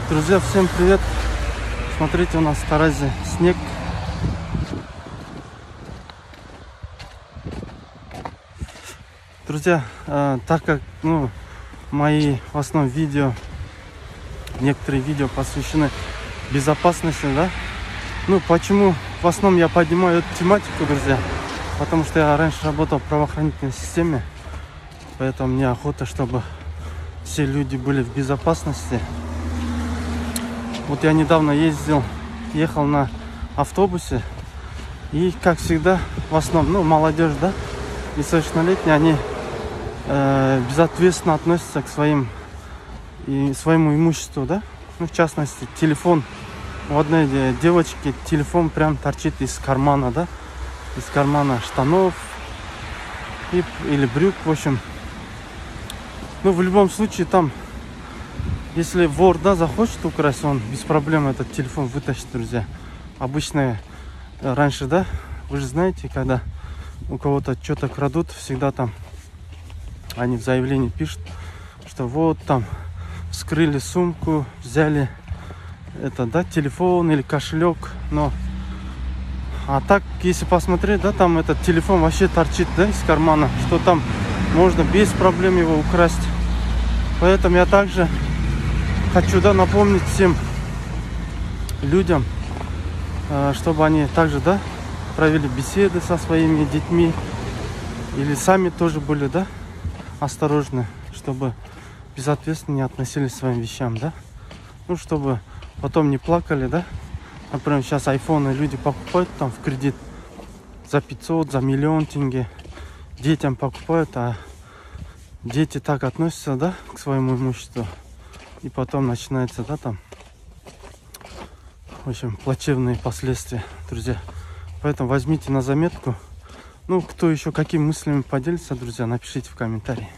Друзья, всем привет! Смотрите, у нас в Таразе снег. Друзья, так как мои в основном видео, некоторые видео посвящены безопасности, да? Почему в основном я поднимаю эту тематику, друзья? Потому что я раньше работал в правоохранительной системе, поэтому мне охота, чтобы все люди были в безопасности. Вот я недавно ехал на автобусе, и, как всегда, в основном, молодежь, да, несовершеннолетние, они безответственно относятся к своему имуществу, да. В частности, телефон. У одной девочки телефон прям торчит из кармана, да, из кармана штанов или брюк, в общем. В любом случае, там, если вор, да, захочет украсть, он без проблем этот телефон вытащит, друзья. Обычно раньше, да, вы же знаете, когда у кого-то что-то крадут, всегда там они в заявлении пишут, что вот там вскрыли сумку, взяли телефон или кошелек, а так, если посмотреть, да, там этот телефон вообще торчит, да, из кармана, что там можно без проблем его украсть. Поэтому я также хочу, да, напомнить всем людям, чтобы они также, да, провели беседы со своими детьми или сами тоже были, да, осторожны, чтобы безответственно не относились к своим вещам, да, чтобы потом не плакали, да. Например, сейчас айфоны люди покупают там в кредит за 500, за миллион тенге, детям покупают, а дети так относятся, да, к своему имуществу, и потом начинается, да, там, в общем, плачевные последствия, друзья. Поэтому возьмите на заметку. Кто еще какими мыслями поделится, друзья, напишите в комментарии.